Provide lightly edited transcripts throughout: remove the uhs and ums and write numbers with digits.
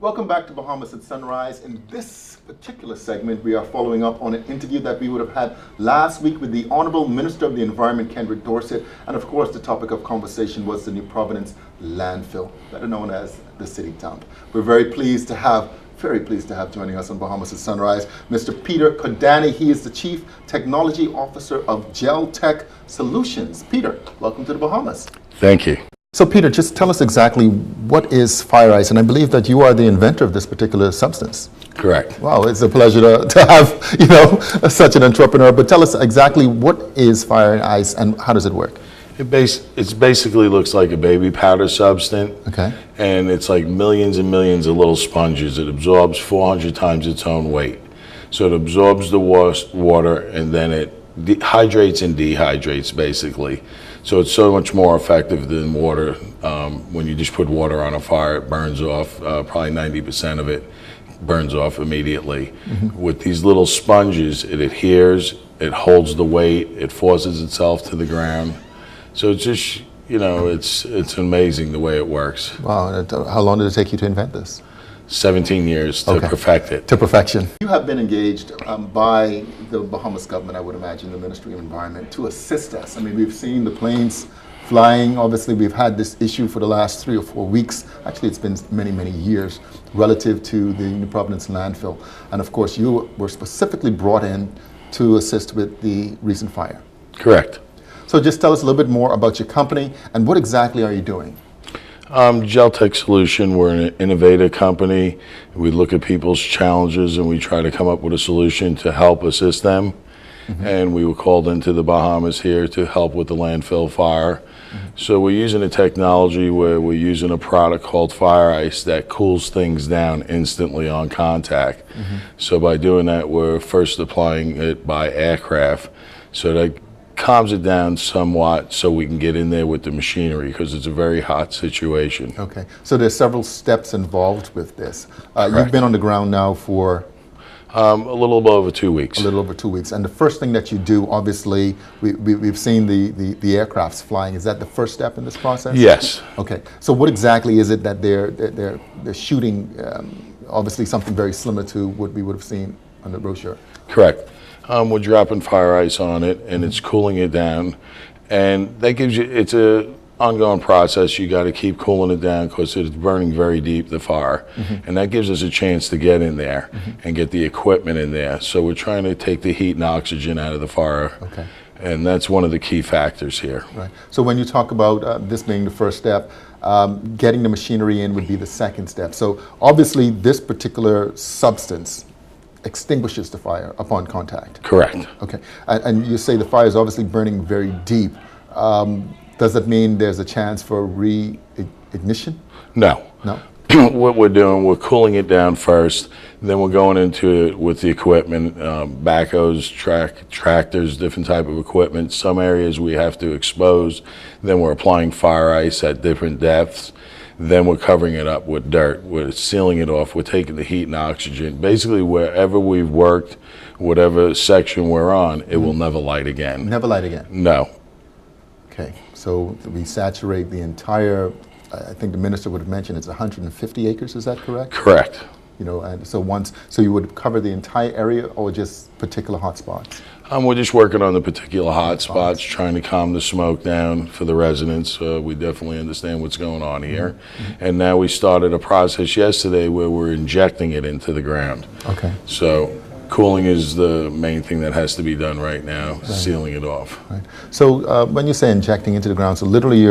Welcome back to Bahamas at Sunrise. In this particular segment, we are following up on an interview that we would have had last week with the Honorable Minister of the Environment, Kendrick Dorsett. And of course, the topic of conversation was the New Providence landfill, better known as the city dump. We're very pleased to have joining us on Bahamas at Sunrise, Mr. Peter Cordani. He is the Chief Technology Officer of Gel Tech Solutions. Peter, welcome to the Bahamas. Thank you. So Peter, just tell us exactly what is FireIce, and I believe that you are the inventor of this particular substance. Correct. Wow, it's a pleasure to have, such an entrepreneur, but tell us exactly what is FireIce and how does it work? It basically looks like a baby powder substance. Okay. And it's like millions and millions of little sponges. It absorbs 400 times its own weight. So it absorbs the water and then it hydrates and dehydrates basically. So it's so much more effective than water. When you just put water on a fire, it burns off, probably 90% of it burns off immediately. Mm-hmm. With these little sponges, it adheres, it holds the weight, it forces itself to the ground. So it's just, it's amazing the way it works. Wow, and how long did it take you to invent this? 17 years to perfect it. To perfection. You have been engaged by the Bahamas government, I would imagine, the Ministry of Environment, to assist us. I mean, we've seen the planes flying. Obviously, we've had this issue for the last 3 or 4 weeks. Actually, it's been many, many years relative to the New Providence landfill. And of course, you were specifically brought in to assist with the recent fire. Correct. So just tell us a little bit more about your company and what exactly are you doing? Gel Tech Solution, we're an innovative company. We look at people's challenges and we try to come up with a solution to help assist them. Mm-hmm. And we were called into the Bahamas here to help with the landfill fire. Mm-hmm. So we're using a technology where we're using a product called FireIce that cools things down instantly on contact. Mm-hmm. So by doing that, we're first applying it by aircraft. So that calms it down somewhat so we can get in there with the machinery because it's a very hot situation. Okay, so there's several steps involved with this. You've been on the ground now for? A little over 2 weeks. A little over 2 weeks. And the first thing that you do, obviously, we've seen the aircrafts flying. Is that the first step in this process? Yes. Okay, so what exactly is it that they're shooting? Obviously something very similar to what we would have seen on the brochure. Correct. We're dropping FireIce on it and it's cooling it down, and that gives you, it's a ongoing process. You got to keep cooling it down because it's burning very deep, the fire. Mm-hmm. And that gives us a chance to get in there and get the equipment in there. So we're trying to take the heat and oxygen out of the fire. Okay. And that's one of the key factors here. Right. So when you talk about this being the first step, getting the machinery in would be the second step. So obviously this particular substance extinguishes the fire upon contact. Correct. Okay, and you say the fire is obviously burning very deep. Does that mean there's a chance for re-ignition? No. No? What we're doing, we're cooling it down first, then we're going into it with the equipment, backhoes, tractors, different type of equipment. Some areas we have to expose, then we're applying FireIce at different depths. Then we're covering it up with dirt. We're sealing it off. We're taking the heat and oxygen. Basically, wherever we've worked, whatever section we're on, it will never light again. Never light again? No. Okay, so we saturate the entire, I think the minister would have mentioned it's 150 acres, is that correct? Correct. And so you would cover the entire area or just particular hot spots? We're just working on the particular hot spots, trying to calm the smoke down for the residents. We definitely understand what's going on here. Mm-hmm. And now we started a process yesterday where we're injecting it into the ground. Okay. So cooling is the main thing that has to be done right now, sealing it off. Right. So when you say injecting into the ground, so literally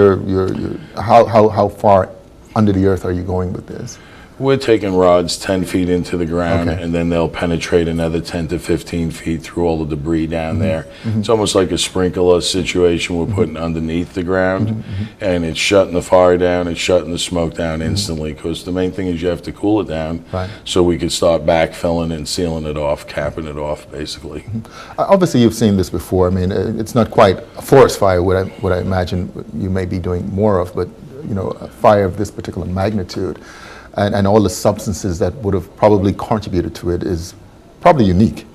how far under the earth are you going with this? We're taking rods 10 feet into the ground, and then they'll penetrate another 10 to 15 feet through all the debris down there. Mm-hmm. It's almost like a sprinkler situation we're putting underneath the ground, and it's shutting the fire down, it's shutting the smoke down instantly, because the main thing is you have to cool it down so we can start backfilling and sealing it off, capping it off, basically. Obviously, you've seen this before. I mean, it's not quite a forest fire, what I imagine you may be doing more of, but a fire of this particular magnitude. And all the substances that would have probably contributed to it is probably unique.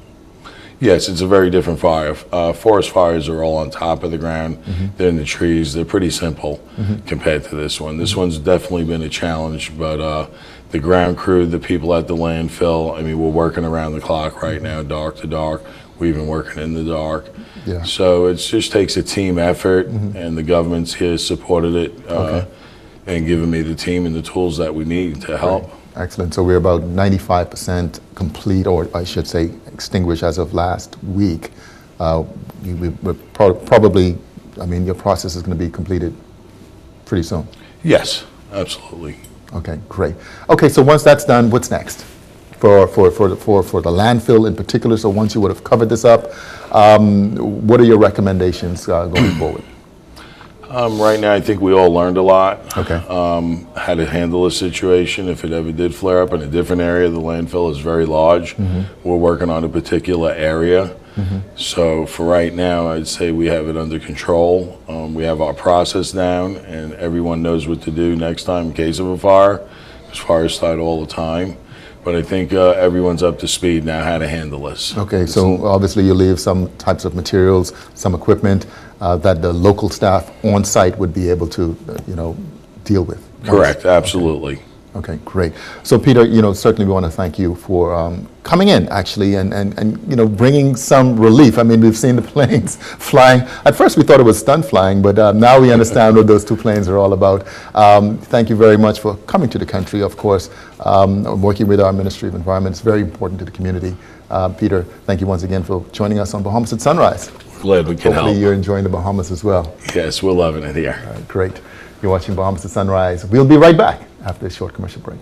Yes, it's a very different fire. Forest fires are all on top of the ground. They're in the trees. They're pretty simple compared to this one. This one's definitely been a challenge, but the ground crew, the people at the landfill, I mean, we're working around the clock right now, dark to dark. We're even working in the dark. Yeah. So it just takes a team effort, and the government's here supported it and given me the team and the tools that we need to help. Excellent. So we're about 95% complete, or I should say extinguished as of last week. We're probably, I mean, your process is going to be completed pretty soon. Yes, absolutely. Okay, great. Okay, so once that's done, what's next for the landfill in particular? So once you would have covered this up, what are your recommendations going forward? Right now, I think we all learned a lot. Okay. How to handle a situation if it ever did flare up in a different area. The landfill is very large. We're working on a particular area. So for right now, I'd say we have it under control. We have our process down, and everyone knows what to do next time in case of a fire, because fires start all the time. But I think everyone's up to speed now how to handle this. Okay, so obviously you leave some types of materials, some equipment that the local staff on site would be able to, deal with. Correct, absolutely. Okay, great. So Peter, certainly we want to thank you for coming in actually and bringing some relief. I mean, we've seen the planes flying. At first we thought it was stunt flying, but now we understand what those two planes are all about. Thank you very much for coming to the country, of course, working with our Ministry of Environment. It's very important to the community. Peter, thank you once again for joining us on Bahamas at Sunrise. Glad we can help. Hopefully you're enjoying the Bahamas as well. Yes, we're loving it here. Great. You're watching Bahamas at Sunrise. We'll be right back after a short commercial break.